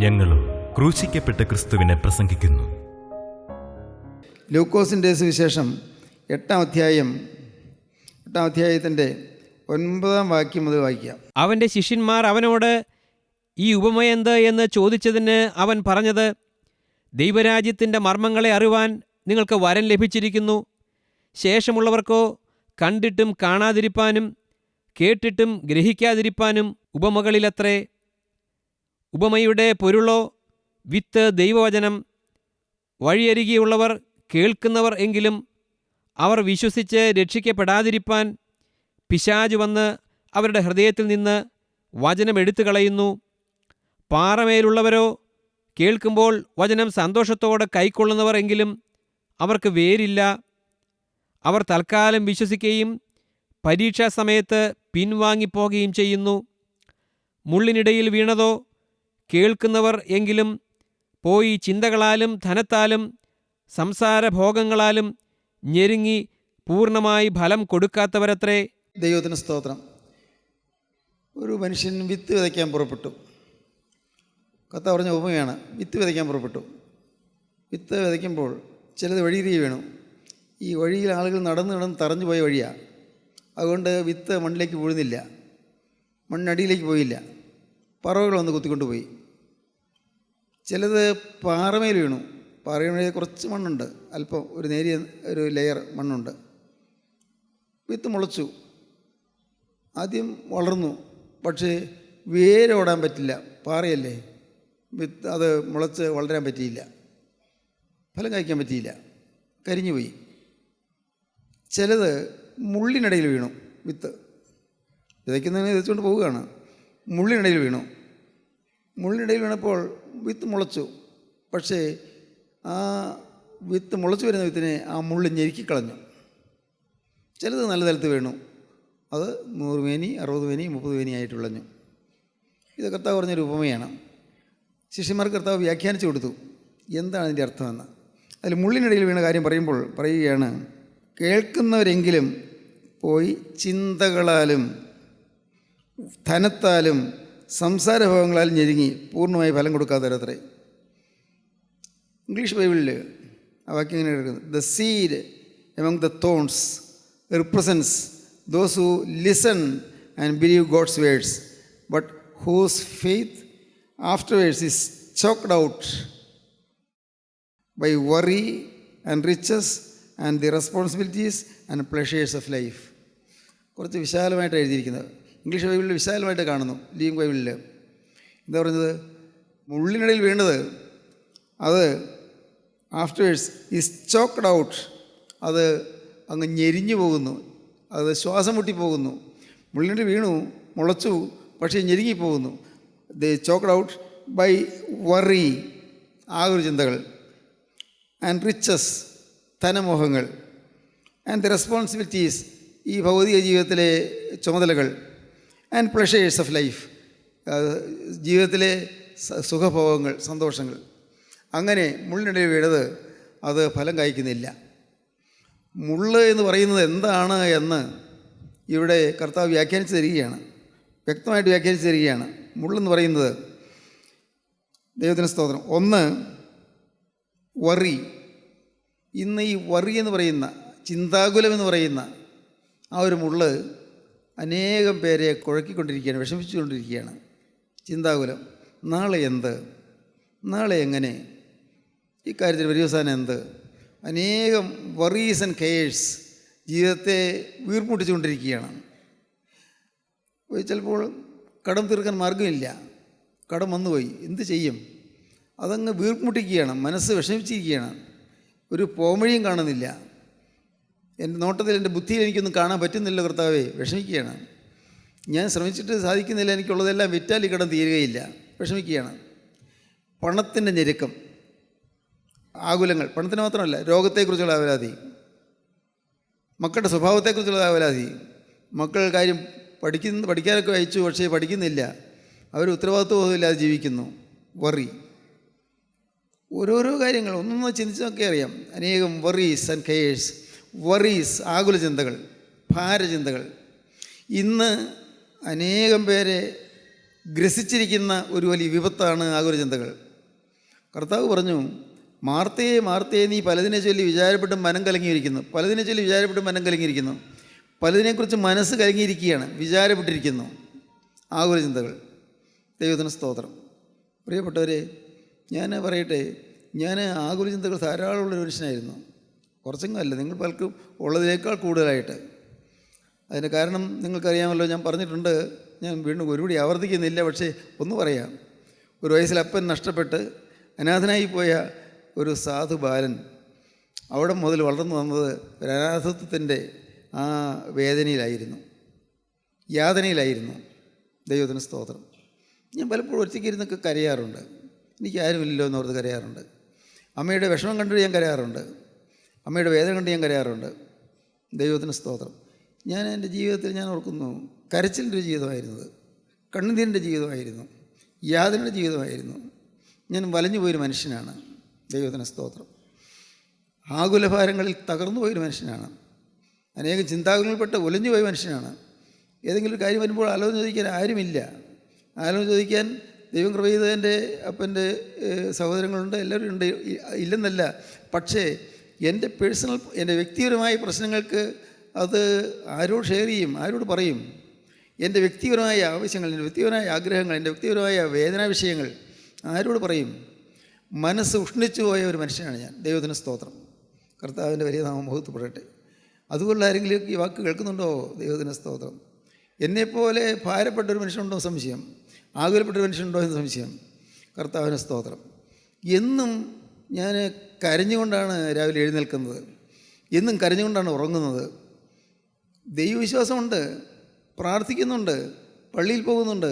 ഞങ്ങളും ക്രൂശിക്കപ്പെട്ട ക്രിസ്തുവിനെ പ്രസംഗിക്കുന്നു. ലൂക്കോസിൻ്റെ സുവിശേഷം 8-ാം അധ്യായത്തിൻ്റെ 9-ാം വാക്യം മുതൽ വായിക്കാം. അവൻ്റെ ശിഷ്യന്മാർ അവനോട് ഈ ഉപമയെന്ത് എന്ന് ചോദിച്ചതിന് അവൻ പറഞ്ഞത്, ദൈവരാജ്യത്തിൻ്റെ മർമ്മങ്ങളെ അറിവാൻ നിങ്ങൾക്ക് വരം ലഭിച്ചിരിക്കുന്നു. ശേഷമുള്ളവർക്കോ കണ്ടിട്ടും കാണാതിരിപ്പാനും കേട്ടിട്ടും ഗ്രഹിക്കാതിരിപ്പാനും ഉപമകളിലത്രേ. ഉപമയുടെ പൊരുളോ വിത്ത് ദൈവവചനം. വഴിയരികെയുള്ളവർ കേൾക്കുന്നവർ എങ്കിലും അവർ വിശ്വസിച്ച് രക്ഷിക്കപ്പെടാതിരിപ്പാൻ പിശാച് വന്ന് അവരുടെ ഹൃദയത്തിൽ നിന്ന് വചനം എടുത്തു കളയുന്നു. പാറമേലുള്ളവരോ കേൾക്കുമ്പോൾ വചനം സന്തോഷത്തോടെ കൈക്കൊള്ളുന്നവർ എങ്കിലും അവർക്ക് വേരില്ല. അവർ തൽക്കാലം വിശ്വസിക്കുകയും പരീക്ഷാ സമയത്ത് പിൻവാങ്ങിപ്പോകുകയും ചെയ്യുന്നു. മുള്ളിനിടയിൽ വീണതോ കേൾക്കുന്നവർ എങ്കിലും പോയി ചിന്തകളാലും ധനത്താലും സംസാരഭോഗങ്ങളാലും ഞെരുങ്ങി പൂർണ്ണമായി ഫലം കൊടുക്കാത്തവരത്രേ. ദൈവത്തിന് സ്തോത്രം. ഒരു മനുഷ്യൻ വിത്ത് വിതയ്ക്കാൻ പുറപ്പെട്ടു. കർത്താവ് പറഞ്ഞ ഉപമയാണ്. വിത്ത് വിതയ്ക്കാൻ പുറപ്പെട്ടു. വിത്ത് വിതയ്ക്കുമ്പോൾ ചിലത് വഴിയിലേക്ക് വീണു. ഈ വഴിയിൽ ആളുകൾ നടന്ന് തറഞ്ഞു പോയ വഴിയാണ്. അതുകൊണ്ട് വിത്ത് മണ്ണിലേക്ക് വീഴുന്നില്ല, മണ്ണടിയിലേക്ക് പോയില്ല. പറവകൾ വന്ന് കുത്തിക്കൊണ്ടുപോയി. ചിലത് പാറമേൽ വീണു. പാറമേൽ കുറച്ച് മണ്ണുണ്ട്, അല്പം ഒരു നേരിയ ഒരു ലെയർ മണ്ണുണ്ട്. വിത്ത് മുളച്ചു, ആദ്യം വളർന്നു. പക്ഷേ വേരോടാൻ പറ്റില്ല, പാറയല്ലേ. വിത്ത് അത് മുളച്ച് വളരാൻ പറ്റിയില്ല, ഫലം കഴിക്കാൻ പറ്റിയില്ല, കരിഞ്ഞുപോയി. ചിലത് മുള്ളിനിടയിൽ വീണു. വിത്ത് വിതയ്ക്കുന്നതിന് വിതച്ചുകൊണ്ട് പോവുകയാണ്, മുള്ളിനിടയിൽ വീണു. മുള്ളിനിടയിൽ വീണപ്പോൾ വിത്ത് മുളച്ചു. പക്ഷേ ആ വിത്ത് മുളച്ചു വരുന്ന വിത്തിനെ ആ മുള്ള് ഞെരുക്കിക്കളഞ്ഞു. ചിലത് നല്ല നിലത്ത് വീണു. അത് 100 മേനി 60 മേനി 30 മേനി ആയിട്ട് വിളഞ്ഞു. ഇത് കർത്താവ് പറഞ്ഞൊരു ഉപമയാണ്. ശിഷ്യന്മാർക്ക് കർത്താവ് വ്യാഖ്യാനിച്ചു കൊടുത്തു എന്താണ് അതിൻ്റെ അർത്ഥമെന്ന്. അതിൽ മുള്ളിനിടയിൽ വീണ കാര്യം പറയുകയാണ്, കേൾക്കുന്നവരെങ്കിലും പോയി ചിന്തകളാലും ധനത്താലും സംസാരഭാവങ്ങളാലും ഞെരുങ്ങി പൂർണ്ണമായി ഫലം കൊടുക്കാത്തവരത്രേ. ഇംഗ്ലീഷ് ബൈബിളിൽ ആ വാക്യം ഇങ്ങനെ എടുക്കുന്നത്, the seed among the thorns represents those who listen and believe God's words but whose faith afterwards is choked out by worry and riches and the responsibilities and pleasures of life. കുറച്ച് വിശാലമായിട്ട് എഴുതിയിരിക്കുന്നത്. English ബൈബിളിൽ വിശാലമായിട്ട് കാണുന്നു. Living ബൈബിളിൽ എന്താ പറയുന്നത്, മുള്ളിനിടയിൽ വീണത് അത് ആഫ്റ്റർവേഴ്സ് ഈസ് ചോക്ക്ഡ് ഔട്ട്, അത് അങ്ങ് ഞെരിഞ്ഞു പോകുന്നു, അത് ശ്വാസം മുട്ടിപ്പോകുന്നു. മുള്ളിനിടയിൽ വീണു, മുളച്ചു, പക്ഷേ ഞെരുങ്ങിപ്പോകുന്നു. The choked out by worry, ആകുല ചിന്തകൾ, ആൻഡ് റിച്ചസ്, ധനമോഹങ്ങൾ, ആൻഡ് ദി റെസ്പോൺസിബിലിറ്റീസ്, ഈ ഭൗതിക ജീവിതത്തിലെ ചുമതലകൾ, ആൻഡ് പ്ലഷേഴ്സ് ഓഫ് ലൈഫ്, ജീവിതത്തിലെ സുഖഭോഗങ്ങൾ, സന്തോഷങ്ങൾ. അങ്ങനെ മുള്ളിനിടയിൽ വീണത് അത് ഫലം കായ്ക്കുന്നില്ല. മുള്ള് എന്ന് പറയുന്നത് എന്താണ് എന്ന് ഇവിടെ കർത്താവ് വ്യാഖ്യാനിച്ച് തരികയാണ്, വ്യക്തമായിട്ട് വ്യാഖ്യാനിച്ച് തരികയാണ്. മുള്ളെന്ന് പറയുന്നത്, ദൈവത്തിന് സ്തോത്രം, ഒന്ന് വറി. ഇന്ന് ഈ വറി എന്ന് പറയുന്ന, ചിന്താകുലം എന്ന് പറയുന്ന ആ ഒരു മുള്ള് അനേകം പേരെ കുഴക്കിക്കൊണ്ടിരിക്കുകയാണ്, വിഷമിച്ചുകൊണ്ടിരിക്കുകയാണ്. ചിന്താകുലം, നാളെ എന്ത്, നാളെ എങ്ങനെ, ഈ കാര്യത്തിൽ പര്യവസാനം എന്ത്. അനേകം വറീസ് ആൻഡ് കെയേഴ്സ് ജീവിതത്തെ വീർമുട്ടിച്ചുകൊണ്ടിരിക്കുകയാണ്. ചിലപ്പോൾ കടം തീർക്കാൻ മാർഗമില്ല, കടം വന്നുപോയി, എന്ത് ചെയ്യും, അതങ്ങ് വീർമുട്ടിക്കുകയാണ്, മനസ്സ് വിഷമിച്ചിരിക്കുകയാണ്, ഒരു പോംവഴിയും കാണുന്നില്ല. എൻ്റെ നോട്ടത്തിൽ, എൻ്റെ ബുദ്ധിയിൽ എനിക്കൊന്നും കാണാൻ പറ്റുന്നില്ല കർത്താവേ, വിഷമിക്കുകയാണ്. ഞാൻ ശ്രമിച്ചിട്ട് സാധിക്കുന്നില്ല, എനിക്കുള്ളതെല്ലാം വിറ്റാൽ ഈ കടം തീരുകയില്ല, വിഷമിക്കുകയാണ്. പണത്തിൻ്റെ ഞെരുക്കം, ആകുലങ്ങൾ, പണത്തിന് മാത്രമല്ല, രോഗത്തെക്കുറിച്ചുള്ള ആവലാതി, മക്കളുടെ സ്വഭാവത്തെക്കുറിച്ചുള്ള ആവലാതി, മക്കൾ കാര്യം പഠിക്കാനൊക്കെ അയച്ചു, പക്ഷേ പഠിക്കുന്നില്ല, അവർ ഉത്തരവാദിത്വബോധമില്ലാതെ ജീവിക്കുന്നു. വറി, ഓരോരോ കാര്യങ്ങൾ ഒന്നൊന്ന് ചിന്തിച്ച് നോക്കി അറിയാം. അനേകം വറീസ് ആൻഡ് കെയേഴ്സ്, വറീസ്, ആകുല ചിന്തകൾ, ഭാരചിന്തകൾ. ഇന്ന് അനേകം പേരെ ഗ്രസിച്ചിരിക്കുന്ന ഒരു വലിയ വിപത്താണ് ആകുലചിന്തകൾ. കർത്താവ് പറഞ്ഞു, മാർത്തയെ മാർത്തയെ നീ പലതിനെ ചൊല്ലി വിചാരപ്പെട്ടും മനം കലങ്ങിയിരിക്കുന്നു. പലതിനെ ചൊല്ലി വിചാരപ്പെട്ടും മനം കലങ്ങിയിരിക്കുന്നു. പലതിനെക്കുറിച്ച് മനസ്സ് കലങ്ങിയിരിക്കുകയാണ്, വിചാരപ്പെട്ടിരിക്കുന്നു. ആകുലചിന്തകൾ. ദൈവത്തിന് സ്തോത്രം. പ്രിയപ്പെട്ടവരെ, ഞാൻ പറയട്ടെ, ഞാൻ ആകുലചിന്തകൾ ധാരാളമുള്ളൊരു മനുഷ്യനായിരുന്നു. കുറച്ചെങ്കിലും അല്ല, നിങ്ങൾ പലർക്കും ഉള്ളതിനേക്കാൾ കൂടുതലായിട്ട്. അതിൻ്റെ കാരണം നിങ്ങൾക്കറിയാമല്ലോ, ഞാൻ പറഞ്ഞിട്ടുണ്ട്. ഞാൻ വീണ്ടും ഒരുപടി ആവർത്തിക്കുന്നില്ല. പക്ഷേ ഒന്ന് പറയാം. ഒരു വയസ്സിൽ അപ്പൻ നഷ്ടപ്പെട്ട് അനാഥനായി പോയ ഒരു സാധു ബാലൻ അവിടെ മുതൽ വളർന്നു വന്നത് ഒരു അനാഥത്വത്തിൻ്റെ ആ വേദനയിലായിരുന്നു, യാതനയിലായിരുന്നു. ദൈവത്തിന് സ്തോത്രം. ഞാൻ പലപ്പോഴും ഒറ്റയ്ക്ക് ഇരുന്നൊക്കെ കരയാറുണ്ട്. എനിക്ക് ആരുമില്ലല്ലോ എന്നോർത്ത് കരയാറുണ്ട്. അമ്മയുടെ വിഷമം കണ്ടിട്ട് ഞാൻ കരയാറുണ്ട്. അമ്മയുടെ വേദന കണ്ട് ഞാൻ കരയാറുണ്ട്. ദൈവത്തിന് സ്തോത്രം. ഞാൻ എൻ്റെ ജീവിതത്തിൽ ഞാൻ ഓർക്കുന്നു, കരച്ചിലിൻ്റെ ഒരു ജീവിതമായിരുന്നത്, കണ്ണുനീരിൻ്റെ ജീവിതമായിരുന്നു, യാതനയുടെ ജീവിതമായിരുന്നു. ഞാൻ വലഞ്ഞു പോയൊരു മനുഷ്യനാണ്. ദൈവത്തിന് സ്തോത്രം. ആകുലഭാരങ്ങളിൽ തകർന്നു പോയൊരു മനുഷ്യനാണ്. അനേകം ചിന്താകുലപ്പെട്ട് ഒലിഞ്ഞു പോയ മനുഷ്യനാണ്. ഏതെങ്കിലും ഒരു കാര്യം വരുമ്പോൾ ആലോചന ചോദിക്കാൻ ആരുമില്ല. ആലോചന ചോദിക്കാൻ ദൈവം കൃപ ചെയ്ത് എൻ്റെ അപ്പൻ്റെ സഹോദരങ്ങളുണ്ട്, എല്ലാവരും ഉണ്ട്, ഇല്ലെന്നല്ല. പക്ഷേ എൻ്റെ എൻ്റെ വ്യക്തിപരമായ പ്രശ്നങ്ങൾക്ക് അത് ആരോട് ഷെയർ ചെയ്യും, ആരോട് പറയും? എൻ്റെ വ്യക്തിപരമായ ആവശ്യങ്ങൾ, എൻ്റെ വ്യക്തിപരമായ ആഗ്രഹങ്ങൾ, എൻ്റെ വ്യക്തിപരമായ വേദനാ വിഷയങ്ങൾ ആരോട് പറയും? മനസ്സ് ഉഷ്ണിച്ചു പോയ ഒരു മനുഷ്യനാണ് ഞാൻ. ദൈവത്തിന് സ്തോത്രം. കർത്താവിൻ്റെ വലിയ നാമം മഹത്വപ്പെടട്ടെ. അതുകൊണ്ട് ആരെങ്കിലും ഈ വാക്ക് കേൾക്കുന്നുണ്ടോ? ദൈവത്തിന് സ്തോത്രം. എന്നെപ്പോലെ ഭാരപ്പെട്ട ഒരു മനുഷ്യനുണ്ടോ സംശയം? ആകുലപ്പെട്ടൊരു മനുഷ്യനുണ്ടോ എന്ന് സംശയം? കർത്താവിന് സ്തോത്രം. എന്നും ഞാൻ കരഞ്ഞുകൊണ്ടാണ് രാവിലെ എഴുന്നേൽക്കുന്നത്, എന്നും കരഞ്ഞുകൊണ്ടാണ് ഉറങ്ങുന്നത്. ദൈവവിശ്വാസമുണ്ട്, പ്രാർത്ഥിക്കുന്നുണ്ട്, പള്ളിയിൽ പോകുന്നുണ്ട്,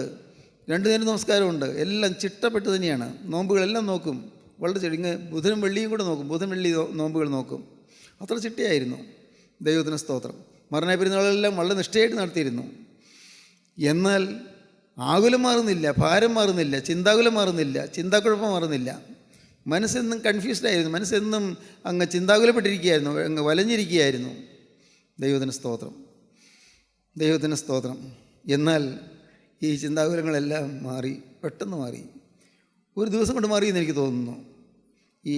2 നേരം നമസ്കാരമുണ്ട്, എല്ലാം ചിട്ടപ്പെട്ട് തന്നെയാണ്. നോമ്പുകളെല്ലാം നോക്കും, വളരെ ചെടിങ്ങ് ബുധനും വെള്ളിയും കൂടെ നോക്കും, ബുധൻ വെള്ളി നോമ്പുകൾ നോക്കും. അത്ര ചിട്ടയായിരുന്നു. ദൈവത്തിന് സ്തോത്രം. മരണ പെരുന്നാളെല്ലാം വളരെ നിഷ്ഠയായിട്ട് നടത്തിയിരുന്നു. എന്നാൽ ആകുലം മാറുന്നില്ല, ഭാരം മാറുന്നില്ല, ചിന്താകുലം മാറുന്നില്ല, ചിന്താക്കുഴപ്പം മാറുന്നില്ല. മനസ്സെന്നും കൺഫ്യൂസ്ഡായിരുന്നു, മനസ്സെന്നും അങ്ങ് ചിന്താകുലപ്പെട്ടിരിക്കുകയായിരുന്നു, അങ്ങ് വലഞ്ഞിരിക്കുകയായിരുന്നു. ദൈവത്തിന് സ്തോത്രം. ദൈവത്തിന് സ്തോത്രം. എന്നാൽ ഈ ചിന്താകുലങ്ങളെല്ലാം മാറി, പെട്ടെന്ന് മാറി. ഒരു ദിവസം കൊണ്ട് മാറിയെന്ന് എനിക്ക് തോന്നുന്നു. ഈ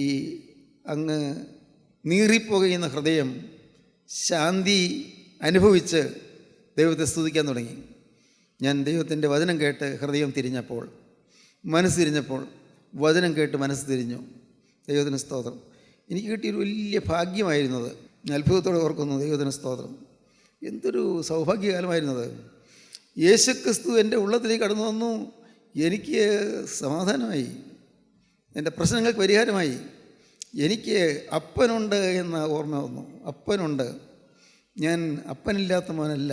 അങ്ങ് നീറിപ്പോകുന്ന ഹൃദയം ശാന്തി അനുഭവിച്ച് ദൈവത്തെ സ്തുതിക്കാൻ തുടങ്ങി. ഞാൻ ദൈവത്തിൻ്റെ വചനം കേട്ട് ഹൃദയം തിരിഞ്ഞപ്പോൾ, മനസ്സ് തിരിഞ്ഞപ്പോൾ, വചനം കേട്ട് മനസ്സ് തിരിഞ്ഞു. ദൈവത്തിന് സ്തോത്രം. എനിക്ക് കിട്ടിയൊരു വലിയ ഭാഗ്യമായിരുന്നത്. അത്ഭുതത്തോടെ ഓർക്കുന്നു. ദൈവത്തിന് സ്തോത്രം. എന്തൊരു സൗഭാഗ്യകാലമായിരുന്നത്. യേശുക്രിസ്തു എൻ്റെ ഉള്ളത്തിലേക്ക് കടന്നു വന്നു. എനിക്ക് സമാധാനമായി, എൻ്റെ പ്രശ്നങ്ങൾക്ക് പരിഹാരമായി. എനിക്ക് അപ്പനുണ്ട് എന്ന ഓർമ്മ വന്നു. അപ്പനുണ്ട്. ഞാൻ അപ്പനില്ലാത്ത മോനല്ല.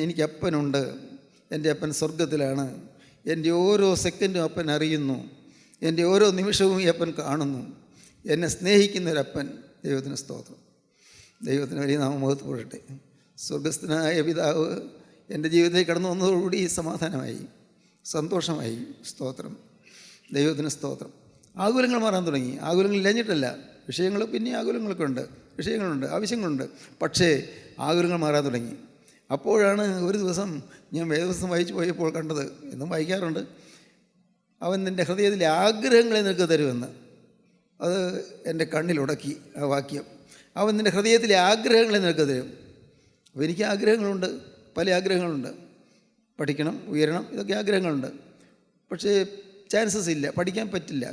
എനിക്ക് അപ്പനുണ്ട്. എൻ്റെ അപ്പൻ സ്വർഗത്തിലാണ്. എൻ്റെ ഓരോ സെക്കൻഡും അപ്പൻ അറിയുന്നു. എൻ്റെ ഓരോ നിമിഷവും ഈ അപ്പൻ കാണുന്നു. എന്നെ സ്നേഹിക്കുന്നൊരപ്പൻ. ദൈവത്തിന് സ്തോത്രം. ദൈവത്തിന് വലിയ നാമം മഹത്വപ്പെടട്ടെ. സ്വർഗസ്ഥനായ പിതാവ് എൻ്റെ ജീവിതത്തിലേക്ക് കടന്നു വന്നതോടുകൂടി സമാധാനമായി, സന്തോഷമായി. സ്തോത്രം. ദൈവത്തിന് സ്തോത്രം. ആകുലങ്ങൾ മാറാൻ തുടങ്ങി. ആകുലങ്ങൾ ഇല്ലഞ്ഞിട്ടല്ല, വിഷയങ്ങൾ പിന്നെ ആകുലങ്ങളൊക്കെ ഉണ്ട്, വിഷയങ്ങളുണ്ട്, ആവശ്യങ്ങളുണ്ട്. പക്ഷേ ആകുലങ്ങൾ മാറാൻ തുടങ്ങി. അപ്പോഴാണ് ഒരു ദിവസം ഞാൻ വേദപുസ്തകം വായിച്ചു പോയപ്പോൾ കണ്ടത്. എന്നും വായിക്കാറുണ്ട്. അവൻ നിൻ്റെ ഹൃദയത്തിലെ ആഗ്രഹങ്ങളെ നിനക്ക് തരുമെന്ന്. അത് എൻ്റെ കണ്ണിലുടക്കി ആ വാക്യം. അവൻ നിൻ്റെ ഹൃദയത്തിലെ ആഗ്രഹങ്ങളെ നിനക്ക് തരും. അപ്പോൾ എനിക്ക് ആഗ്രഹങ്ങളുണ്ട്, പല ആഗ്രഹങ്ങളുണ്ട്. പഠിക്കണം, ഉയരണം, ഇതൊക്കെ ആഗ്രഹങ്ങളുണ്ട്. പക്ഷേ ചാൻസസ് ഇല്ല, പഠിക്കാൻ പറ്റില്ല.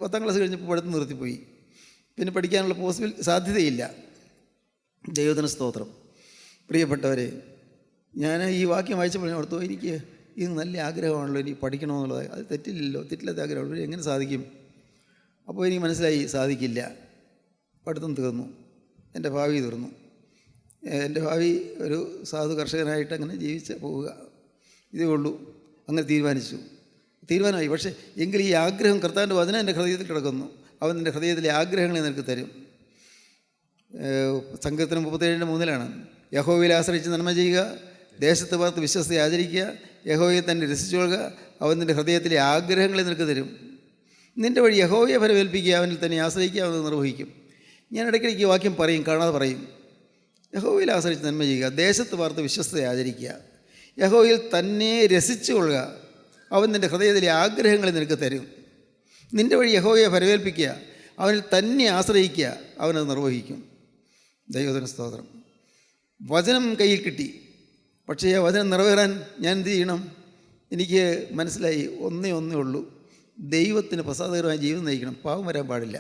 10ാം ക്ലാസ് കഴിഞ്ഞപ്പോൾ പഠിത്തം നിർത്തിപ്പോയി. പിന്നെ പഠിക്കാനുള്ള സാധ്യതയില്ല. ദൈവത്തിന് സ്തോത്രം. പ്രിയപ്പെട്ടവരെ, ഞാൻ ഈ വാക്യം വായിച്ചപ്പോൾ ഞാൻ ഓർത്തു, എനിക്ക് ഇത് നല്ല ആഗ്രഹമാണല്ലോ, എനിക്ക് പഠിക്കണമെന്നുള്ളത്. അത് തെറ്റില്ലാത്ത ആഗ്രഹമുള്ളൂ. എങ്ങനെ സാധിക്കും? അപ്പോൾ എനിക്ക് മനസ്സിലായി, സാധിക്കില്ല. പഠിത്തം തീർന്നു, എൻ്റെ ഭാവി തീർന്നു. എൻ്റെ ഭാവി ഒരു സാധു കർഷകനായിട്ട് അങ്ങനെ ജീവിച്ച് പോവുക, ഇതേ ഉള്ളൂ. അങ്ങനെ തീരുമാനമായി. പക്ഷേ എങ്കിൽ ഈ ആഗ്രഹം, കർത്താവിൻ്റെ വചനം എൻ്റെ ഹൃദയത്തിൽ കിടക്കുന്നു. അവൻ എൻ്റെ ഹൃദയത്തിലെ ആഗ്രഹങ്ങളെ നിനക്ക് തരും. സങ്കീർത്തനം 37:3 യഹോവയിൽ ആശ്രയിച്ച് നന്മ ചെയ്യുക, ദേശത്ത് പാർത്ത് വിശ്വസ്തയെ ആചരിക്കുക, യഹോവയെ തന്നെ രസിച്ചുകൊള്ളുക, അവൻ നിൻ്റെ ഹൃദയത്തിലെ ആഗ്രഹങ്ങളെ നിനക്ക് തരും. നിൻ്റെ വഴി യഹോവയെ ഫലമേൽപ്പിക്കുക, അവനിൽ തന്നെ ആശ്രയിക്കുക, അവൻ നിർവഹിക്കും. ഞാൻ ഇടയ്ക്കിടയ്ക്ക് വാക്യം പറയും, കാണാതെ പറയും. യഹോവയിൽ ആശ്രയിച്ച് നന്മ ചെയ്യുക, ദേശത്ത് പാർത്ത് വിശ്വസ്തയെ ആചരിക്കുക. യഹോവയിൽ തന്നെ രസിച്ചു കൊള്ളുക, അവൻ നിൻ്റെ ഹൃദയത്തിലെ ആഗ്രഹങ്ങൾ നിനക്ക് തരും. നിൻ്റെ വഴി യഹോവയെ ഫലമേൽപ്പിക്കുക, അവനിൽ തന്നെ ആശ്രയിക്കുക, അവനത് നിർവഹിക്കും. ദൈവത്തിന് സ്തോത്രം. വചനം കയ്യിൽ കിട്ടി, പക്ഷേ ആ വചനം നിറവേറാൻ ഞാൻ എന്ത് ചെയ്യണം? എനിക്ക് മനസ്സിലായി, ഒന്നേ ഉള്ളൂ, ദൈവത്തിന് പ്രസാദകരമായ ജീവിതം നയിക്കണം. പാവം വരാൻ പാടില്ല,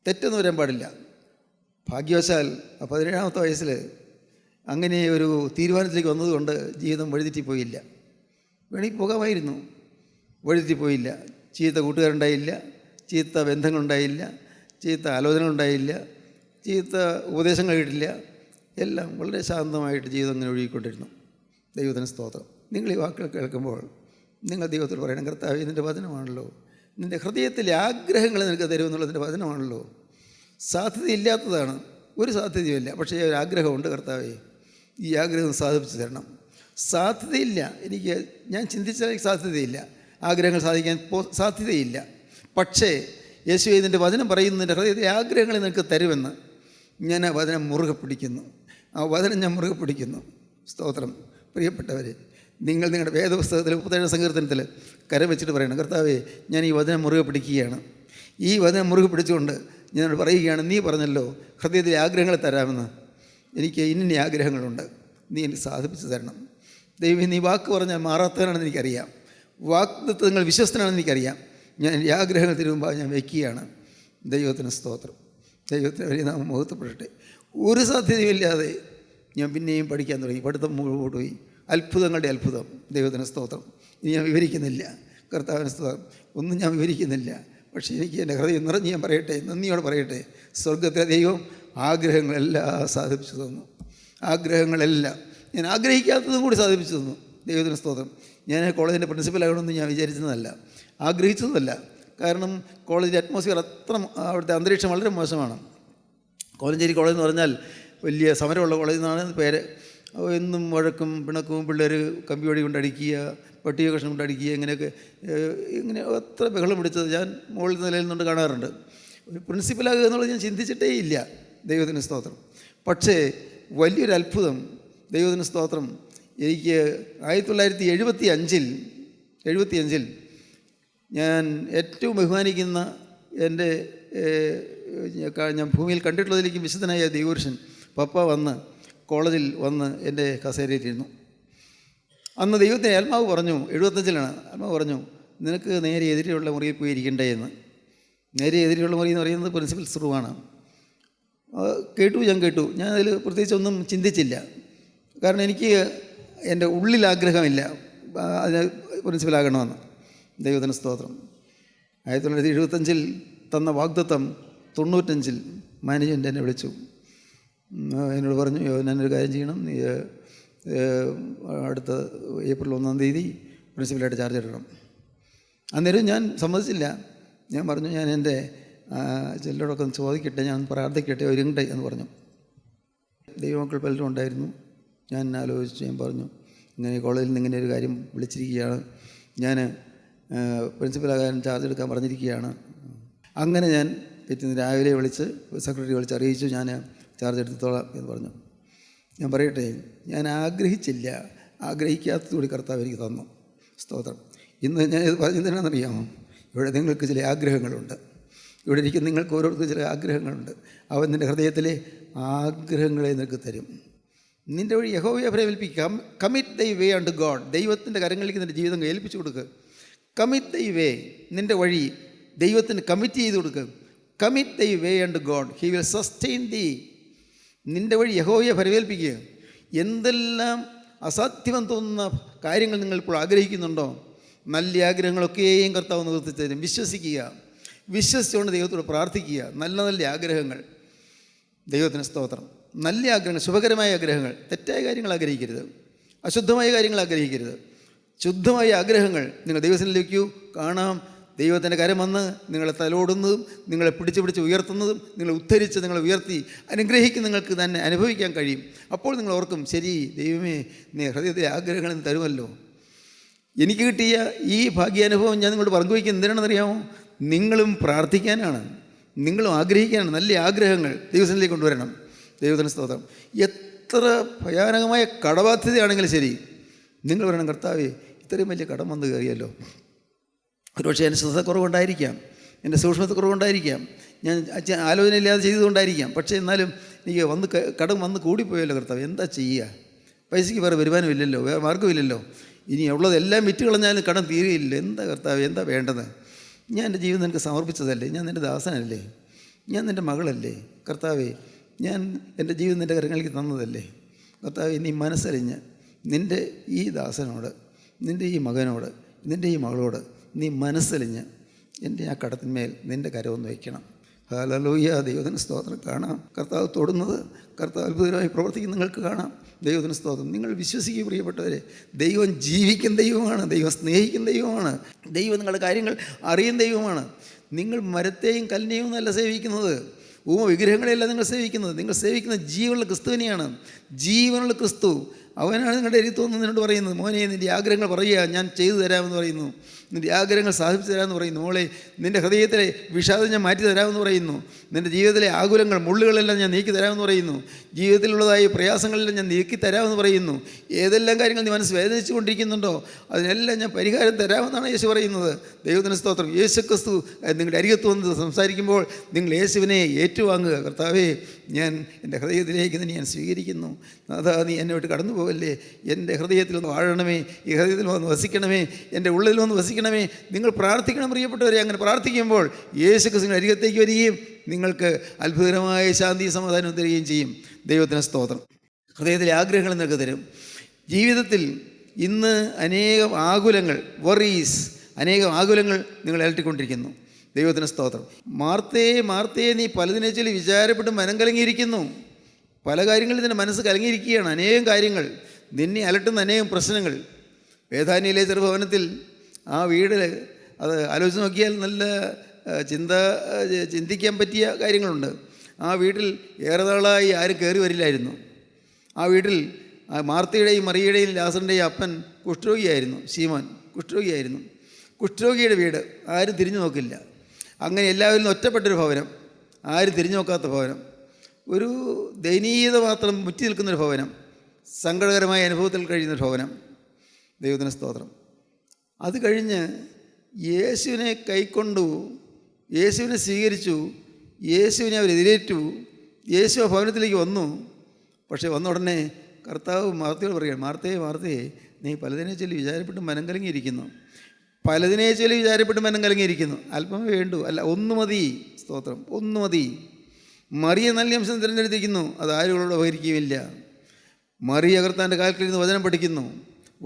തെറ്റൊന്നും വരാൻ പാടില്ല. ഭാഗ്യവശാൽ 17-ാമത്തെ വയസ്സിൽ അങ്ങനെ ഒരു തീരുമാനത്തിലേക്ക് വന്നതുകൊണ്ട് ജീവിതം വഴിതെറ്റിപ്പോയില്ല. വേണമെങ്കിൽ പോകാമായിരുന്നു, വഴിതെറ്റിപ്പോയില്ല. ചീത്ത കൂട്ടുകാരുണ്ടായില്ല, ചീത്ത ബന്ധങ്ങളുണ്ടായില്ല, ചീത്ത ആലോചനകളുണ്ടായില്ല, ചീത്ത ഉപദേശങ്ങൾ കിട്ടില്ല. എല്ലാം വളരെ ശാന്തമായിട്ട് ജീവിതം അങ്ങനെ ഒഴുകിക്കൊണ്ടിരുന്നു. ദൈവത്തിന് സ്തോത്രം. നിങ്ങൾ ഈ വാക്കുകൾ കേൾക്കുമ്പോൾ നിങ്ങൾ ദൈവത്തോട് പറയണം, കർത്താവേ, നിൻ്റെ വചനമാണല്ലോ, നിൻ്റെ ഹൃദയത്തിലെ ആഗ്രഹങ്ങൾ നിനക്ക് തരുമെന്നുള്ളതിൻ്റെ വചനമാണല്ലോ. സാധ്യതയില്ലാത്തതാണ്, ഒരു സാധ്യതയുമില്ല, പക്ഷേ ഒരു ആഗ്രഹമുണ്ട്. കർത്താവേ, ഈ ആഗ്രഹം സാധിപ്പിച്ചു തരണം. സാധ്യതയില്ല, ഞാൻ ചിന്തിച്ചാൽ സാധ്യതയില്ല, ആഗ്രഹങ്ങൾ സാധിക്കാൻ സാധ്യതയില്ല. പക്ഷേ യേശുവേ, നിൻ്റെ വചനം പറയുന്നു, നിൻ്റെ ഹൃദയത്തിലെ ആഗ്രഹങ്ങൾ നിനക്ക് തരുമെന്ന്. ഞാൻ ആ വചനം മുറുകെ പിടിക്കുന്നു, ആ വചനം ഞാൻ മുറുകെ പിടിക്കുന്നു. സ്തോത്രം. പ്രിയപ്പെട്ടവരെ, നിങ്ങൾ നിങ്ങളുടെ വേദപുസ്തകത്തിൽ 37 സങ്കീർത്തനത്തിൽ കരം വെച്ചിട്ട് പറയണം, കർത്താവേ, ഞാൻ ഈ വചനം മുറുകെ പിടിക്കുകയാണ്. ഈ വചനം മുറുകെ പിടിച്ചുകൊണ്ട് ഞാൻ പറയുകയാണ്, നീ പറഞ്ഞല്ലോ ഹൃദയത്തിലെ ആഗ്രഹങ്ങൾ തരാമെന്ന്. എനിക്ക് ഇന്ന ആഗ്രഹങ്ങളുണ്ട്, നീ എനിക്ക് സാധിപ്പിച്ചു തരണം. ദൈവം, നീ വാക്ക് പറഞ്ഞാൽ മാറാത്തവനാണെന്ന് എനിക്കറിയാം, വാഗ്ദത്തങ്ങൾ വിശ്വസ്തനാണെന്ന് എനിക്കറിയാം. ഞാൻ ഈ ആഗ്രഹങ്ങൾ തിരുമുമ്പോൾ ഞാൻ വയ്ക്കുകയാണ്. ദൈവത്തിന് സ്തോത്രം. ദൈവത്തിന് വലിയ നാമം മഹത്വപ്പെടട്ടെ. ഒരു സാധ്യതയുമില്ലാതെ ഞാൻ പിന്നെയും പഠിക്കാൻ തുടങ്ങി. പഠിത്തം മുമ്പോട്ട് പോയി. അത്ഭുതങ്ങളുടെ അത്ഭുതം. ദൈവത്തിന് സ്തോത്രം. ഇനി ഞാൻ വിവരിക്കുന്നില്ല. കർത്താവിന് സ്തോത്രം. ഒന്നും ഞാൻ വിവരിക്കുന്നില്ല. പക്ഷേ എനിക്ക് എൻ്റെ ഹൃദയം നിറഞ്ഞ് ഞാൻ പറയട്ടെ, നന്ദിയോടെ പറയട്ടെ, സ്വർഗത്തിലെ ദൈവം ആഗ്രഹങ്ങളെല്ലാം സാധിപ്പിച്ചു തന്നു. ആഗ്രഹങ്ങളെല്ലാം, ഞാൻ ആഗ്രഹിക്കാത്തതും കൂടി സാധിപ്പിച്ചു തന്നു. ദൈവത്തിന് സ്തോത്രം. ഞാൻ കോളേജിൻ്റെ പ്രിൻസിപ്പലാകണമെന്ന് ഞാൻ വിചാരിച്ചതല്ല, ആഗ്രഹിച്ചതുമല്ല. കാരണം കോളേജിൻ്റെ അറ്റ്മോസ്ഫിയർ അവിടുത്തെ അന്തരീക്ഷം വളരെ മോശമാണ്. കോലഞ്ചേരി കോളേജ് എന്ന് പറഞ്ഞാൽ വലിയ സമരമുള്ള കോളേജ് എന്നാണ് പേര്. എന്നും വഴക്കും പിണക്കവും, പിള്ളേർ കമ്പിയോടി കൊണ്ടടിക്കുക, പട്ടിക കഷ്ണം കൊണ്ടടിക്കുക, ഇങ്ങനെ എത്ര ബഹളം പിടിച്ചത് ഞാൻ മുകളിൽ നിലയിൽ നിന്നുകൊണ്ട് കാണാറുണ്ട്. ഒരു പ്രിൻസിപ്പലാകുക എന്നുള്ളത് ഞാൻ ചിന്തിച്ചിട്ടേ ഇല്ല. ദൈവത്തിന് സ്തോത്രം. പക്ഷേ വലിയൊരു അത്ഭുതം. ദൈവത്തിന് സ്തോത്രം. എനിക്ക് 1975 ഞാൻ ഏറ്റവും ബഹുമാനിക്കുന്ന എൻ്റെ ഞാൻ ഭൂമിയിൽ കണ്ടിട്ടുള്ളതിലേക്ക് വിശുദ്ധനായ ദൈവപുരുഷൻ പപ്പ കോളേജിൽ വന്ന് എൻ്റെ കസേരയിലിരുന്നു. അന്ന് ദൈവത്തിന് ആത്മാവ് പറഞ്ഞു, 75-ലാണ്, ആത്മാവ് പറഞ്ഞു, നിനക്ക് നേരെ എതിരെയുള്ള മുറിയിൽ പോയി ഇരിക്കണ്ടേ എന്ന്. നേരെ എതിരെയുള്ള മുറി എന്ന് പറയുന്നത് പ്രിൻസിപ്പൽസ് റൂമാണ്. ഞാൻ കേട്ടു. ഞാൻ അതിൽ പ്രത്യേകിച്ചൊന്നും ചിന്തിച്ചില്ല. കാരണം എനിക്ക് എൻ്റെ ഉള്ളിൽ ആഗ്രഹമില്ല അതിന് പ്രിൻസിപ്പലാകണമെന്ന്. ദൈവത്തിന് സ്തോത്രം. 1975 തന്ന വാഗ്ദത്തം 95 മാനേജ്മെൻ്റ് എന്നെ വിളിച്ചു. എന്നോട് പറഞ്ഞു, ഞാനൊരു കാര്യം ചെയ്യണം, നീ അടുത്ത ഏപ്രിൽ 1-ാം തീയതി പ്രിൻസിപ്പലായിട്ട് ചാർജ് എടുക്കണം. അന്നേരം ഞാൻ സമ്മതിച്ചില്ല. ഞാൻ പറഞ്ഞു, ഞാൻ എൻ്റെ ചിലരോടൊക്കെ ഒന്ന് ചോദിക്കട്ടെ, ഞാൻ പ്രാർത്ഥിക്കട്ടെ, ഒരുങ്ങട്ടെ എന്ന് പറഞ്ഞു. ദൈവമക്കൾ പലരും ഉണ്ടായിരുന്നു. ഞാൻ ആലോചിച്ചു. ഞാൻ പറഞ്ഞു, ഇങ്ങനെ കോളേജിൽ നിന്ന് ഇങ്ങനെ ഒരു കാര്യം വിളിച്ചിരിക്കുകയാണ്, ഞാൻ പ്രിൻസിപ്പലാകാൻ ചാർജ് എടുക്കാൻ പറഞ്ഞിരിക്കുകയാണ്. അങ്ങനെ ഞാൻ പിറ്റേന്ന് രാവിലെ വിളിച്ച് സെക്രട്ടറി വിളിച്ച് അറിയിച്ചു, ഞാൻ ചാർജ് എടുത്തോളാം എന്ന് പറഞ്ഞു. ഞാൻ പറയട്ടെ, ഞാൻ ആഗ്രഹിച്ചില്ല, ആഗ്രഹിക്കാത്തതുകൂടി കർത്താവ് എനിക്ക് തന്നു. സ്തോത്രം. ഇന്ന് ഞാൻ ഇത് പറഞ്ഞെന്തിനാണെന്നറിയാമോ? ഇവിടെ നിങ്ങൾക്ക് ചില ആഗ്രഹങ്ങളുണ്ട്. ഇവിടെ ഇരിക്കുന്ന നിങ്ങൾക്ക് ഓരോരുത്തർക്കും ചില ആഗ്രഹങ്ങളുണ്ട്. അവൻ നിൻ്റെ ഹൃദയത്തിലെ ആഗ്രഹങ്ങളെ നിനക്ക് തരും. നിൻ്റെ വഴി യഹോവയെ പ്രേരിപ്പിക്കുക. കമ്മിറ്റ് ദൈ വേ അണ്ട് ഗോഡ്. ദൈവത്തിൻ്റെ കരങ്ങളിലേക്ക് നിൻ്റെ ജീവിതം ഏൽപ്പിച്ചു കൊടുക്കുക. കമ്മിറ്റ് ദൈ വേ, നിൻ്റെ വഴി ദൈവത്തിന് കമ്മിറ്റ് ചെയ്ത് കൊടുക്കുക. കമ്മിറ്റ് ദൈ വേ അണ്ട് ഗോഡ്, ഹി വിൽ സസ്റ്റെയിൻ ദീ. നിൻ്റെ വഴി യഹോവയെ പരിവേൽപ്പിക്കുക. എന്തെല്ലാം അസാധ്യമെന്ന് തോന്നുന്ന കാര്യങ്ങൾ നിങ്ങളിപ്പോൾ ആഗ്രഹിക്കുന്നുണ്ടോ, നല്ല ആഗ്രഹങ്ങളൊക്കെയും കർത്താവ് നിവർത്തിച്ചു തരും. വിശ്വസിക്കുക. വിശ്വസിച്ചുകൊണ്ട് ദൈവത്തോട് പ്രാർത്ഥിക്കുക. നല്ല നല്ല ആഗ്രഹങ്ങൾ. ദൈവത്തിന് സ്തോത്രം. നല്ല ആഗ്രഹങ്ങൾ, ശുഭകരമായ ആഗ്രഹങ്ങൾ. തെറ്റായ കാര്യങ്ങൾ ആഗ്രഹിക്കരുത്, അശുദ്ധമായ കാര്യങ്ങൾ ആഗ്രഹിക്കരുത്. ശുദ്ധമായ ആഗ്രഹങ്ങൾ നിങ്ങൾ ദൈവത്തിലേക്ക് കാണാം. ദൈവത്തിൻ്റെ കരം വന്ന് നിങ്ങളെ തലോടുന്നതും നിങ്ങളെ പിടിച്ച് ഉയർത്തുന്നതും നിങ്ങളെ ഉദ്ധരിച്ച് നിങ്ങളെ ഉയർത്തി അനുഗ്രഹിക്കും നിങ്ങൾക്ക് തന്നെ അനുഭവിക്കാൻ കഴിയും. അപ്പോൾ നിങ്ങൾ ഓർക്കും, ശരി ദൈവമേ, നീ ഹൃദയത്തിലെ ആഗ്രഹങ്ങൾ തരുമല്ലോ. എനിക്ക് കിട്ടിയ ഈ ഭാഗ്യാനുഭവം ഞാൻ നിങ്ങളോട് പങ്കുവയ്ക്കുന്നത് എന്തിനാണെന്നറിയാമോ? നിങ്ങളും പ്രാർത്ഥിക്കാനാണ്, നിങ്ങളും ആഗ്രഹിക്കാനാണ്. നല്ല ആഗ്രഹങ്ങൾ ദൈവത്തിലേക്ക് കൊണ്ടുവരണം. ദൈവത്തിന് സ്തോത്രം. എത്ര ഭയാനകമായ കടബാധ്യതയാണെങ്കിലും ശരി, നിങ്ങൾ പറയണം, കർത്താവേ ഇത്രയും വലിയ കടം വന്ന് കയറിയല്ലോ. ഒരുപക്ഷെ എൻ്റെ ശ്രദ്ധക്കുറവുണ്ടായിരിക്കാം, എൻ്റെ സൂക്ഷ്മതക്കുറവുണ്ടായിരിക്കാം, ഞാൻ ആലോചനയില്ലാതെ ചെയ്തുകൊണ്ടായിരിക്കാം. പക്ഷേ എന്നാലും എനിക്ക് കടം വന്ന് കൂടിപ്പോയല്ലോ കർത്താവ്, എന്താ ചെയ്യുക? പൈസയ്ക്ക് വേറെ വരുമാനമില്ലല്ലോ, വേറെ മാർഗ്ഗമില്ലല്ലോ. ഇനി ഉള്ളതെല്ലാം വിറ്റ് കളഞ്ഞാലും കടം തീരുകയില്ല. എന്താ കർത്താവ്, എന്താ വേണ്ടത്? ഞാൻ എൻ്റെ ജീവിതം നിനക്ക് സമർപ്പിച്ചതല്ലേ, ഞാൻ നിൻ്റെ ദാസനല്ലേ, ഞാൻ നിൻ്റെ മകളല്ലേ കർത്താവേ, ഞാൻ എൻ്റെ ജീവിതം നിൻ്റെ കരങ്ങളിലേക്ക് തന്നതല്ലേ കർത്താവേ. നീ മനസ്സറിഞ്ഞ് നിൻ്റെ ഈ ദാസനോട്, നിൻ്റെ ഈ മകനോട്, നിൻ്റെ ഈ മകളോട് നീ മനസ്സലിഞ്ഞ് എൻ്റെ ആ കടത്തിന്മേൽ നിൻ്റെ കരമൊന്ന് വയ്ക്കണം. ഹല്ലേലൂയ. ദൈവത്തിന് സ്തോത്രം. കാണാം കർത്താവ് തൊടുന്നത്, കർത്താവ് അത്ഭുതമായി പ്രവർത്തിക്കുന്ന നിങ്ങൾക്ക് കാണാം. ദൈവത്തിന് സ്തോത്രം. നിങ്ങൾ വിശ്വസിക്കുക പ്രിയപ്പെട്ടവരെ, ദൈവം ജീവിക്കുന്ന ദൈവമാണ്, ദൈവം സ്നേഹിക്കുന്ന ദൈവമാണ്, ദൈവം നിങ്ങളുടെ കാര്യങ്ങൾ അറിയുന്ന ദൈവമാണ്. നിങ്ങൾ മരത്തെയും കല്ലിനെയും ഒന്നല്ല സേവിക്കുന്നത്, വിഗ്രഹങ്ങളെയല്ല നിങ്ങൾ സേവിക്കുന്നത്. നിങ്ങൾ സേവിക്കുന്ന ജീവനുള്ള ക്രിസ്തുവിനെയാണ്. ജീവനുള്ള ക്രിസ്തു, അവനാണ് നിങ്ങളുടെ എഴുത്തോന്ന് നിന്നോട് പറയുന്നത്. മോനെ, നിൻ്റെ ആഗ്രഹങ്ങൾ പറയുക, ഞാൻ ചെയ്തു തരാമെന്ന് പറയുന്നു. നിൻ്റെ ആഗ്രഹങ്ങൾ സാധിച്ചു തരാമെന്ന് പറയുന്നു. മോളെ, നിൻ്റെ ഹൃദയത്തിലെ വിഷാദം ഞാൻ മാറ്റി തരാമെന്ന് പറയുന്നു. നിൻ്റെ ജീവിതത്തിലെ ആകുലങ്ങൾ, മുള്ളുകളെല്ലാം ഞാൻ നീക്കി തരാമെന്ന് പറയുന്നു. ജീവിതത്തിലുള്ളതായ പ്രയാസങ്ങളെല്ലാം ഞാൻ നീക്കി തരാമെന്ന് പറയുന്നു. ഏതെല്ലാം കാര്യങ്ങൾ നീ മനസ്സ് വേദനിച്ചു കൊണ്ടിരിക്കുന്നുണ്ടോ അതിനെല്ലാം ഞാൻ പരിഹാരം തരാമെന്നാണ് യേശു പറയുന്നത്. ദൈവത്തിന് സ്തോത്രം. യേശു ക്രിസ്തു നിങ്ങളുടെ അരികത്ത് വന്ന് സംസാരിക്കുമ്പോൾ നിങ്ങൾ യേശുവിനെ ഏറ്റുവാങ്ങുക. കർത്താവേ, ഞാൻ എൻ്റെ ഹൃദയത്തിലേക്ക് തന്നെ ഞാൻ സ്വീകരിക്കുന്നു. അതാ, നീ എന്നെ വിട്ട് കടന്നു പോകല്ലേ, എൻ്റെ ഹൃദയത്തിൽ ഒന്ന് വാഴണമേ, ഈ ഹൃദയത്തിൽ വന്ന് വസിക്കണമേ, എൻ്റെ ഉള്ളിൽ വന്ന് വസിക്കണമേ. നിങ്ങൾ പ്രാർത്ഥിക്കണം പ്രിയപ്പെട്ടവരെ. അങ്ങനെ പ്രാർത്ഥിക്കുമ്പോൾ യേശു ക്രിസ്തുവിൻ്റെ അരികത്തേക്ക് വരികയും നിങ്ങൾക്ക് അത്ഭുതകരമായ ശാന്തി സമാധാനം തരികയും ചെയ്യും. ദൈവത്തിന് സ്തോത്രം. ഹൃദയത്തിലെ ആഗ്രഹങ്ങൾ നിങ്ങൾക്ക് തരും. ജീവിതത്തിൽ ഇന്ന് അനേകം ആകുലങ്ങൾ, വറീസ്, അനേകം ആകുലങ്ങൾ നിങ്ങൾ അലട്ടിക്കൊണ്ടിരിക്കുന്നു. ദൈവത്തിന് സ്തോത്രം. മാർത്തയെ നീ പലതിനെ ചൊല്ലി വിചാരപ്പെട്ട് മനം കലങ്ങിയിരിക്കുന്നു. പല കാര്യങ്ങളിൽ നിൻ്റെ മനസ്സ് കലങ്ങിയിരിക്കുകയാണ്. അനേകം കാര്യങ്ങൾ നിന്നെ അലട്ടുന്ന, അനേകം പ്രശ്നങ്ങൾ. വേദാനിയിലെ ചെറുഭവനത്തിൽ ആ വീട് അത് ആലോചിച്ച് നോക്കിയാൽ നല്ല ചിന്തിക്കാൻ പറ്റിയ കാര്യങ്ങളുണ്ട്. ആ വീട്ടിൽ ഏറെ നാളായി ആരും കയറി വരില്ലായിരുന്നു. ആ വീട്ടിൽ മാർത്തയുടെയും മറിയയുടെയും ലാസറിൻ്റെയും അപ്പൻ കുഷ്ഠരോഗിയായിരുന്നു. ശീമോൻ കുഷ്ഠരോഗിയായിരുന്നു. കുഷ്ഠരോഗിയുടെ വീട്, ആരും തിരിഞ്ഞു നോക്കില്ല. അങ്ങനെ എല്ലാവരും ഒറ്റപ്പെട്ടൊരു ഭവനം, ആരും തിരിഞ്ഞു നോക്കാത്ത ഭവനം, ഒരു ദയനീയത മാത്രം മുറ്റി നിൽക്കുന്നൊരു ഭവനം, സങ്കടകരമായ അനുഭവത്തിൽ കഴിയുന്നൊരു ഭവനം. ദൈവത്തിന് സ്തോത്രം. അത് കഴിഞ്ഞ് യേശുവിനെ കൈക്കൊണ്ടു, യേശുവിനെ സ്വീകരിച്ചു, യേശുവിനെ അവരെതിരേറ്റു. യേശു ആ ഭവനത്തിലേക്ക് വന്നു. പക്ഷേ വന്ന ഉടനെ കർത്താവ് മാർത്തയോട് പറയുകയാണ്, മാർത്തയെ, നീ പലതിനെ ചൊല്ലി വിചാരപ്പെട്ട് മനം കലങ്ങിയിരിക്കുന്നു. പലതിനെ ചൊല്ലി വിചാരപ്പെട്ട് മനം കലങ്ങിയിരിക്കുന്നു. അല്പമേ വേണ്ടൂ, അല്ല ഒന്ന് മതി. സ്തോത്രം. ഒന്ന് മതി. മറിയ നല്ല അംശം തിരഞ്ഞെടുത്തിരിക്കുന്നു, അത് ആരുകളോട് ഉപകരിക്കുകയില്ല. മറിയ കർത്താവിൻ്റെ കാൽക്കലിരുന്ന് വചനം പഠിക്കുന്നു,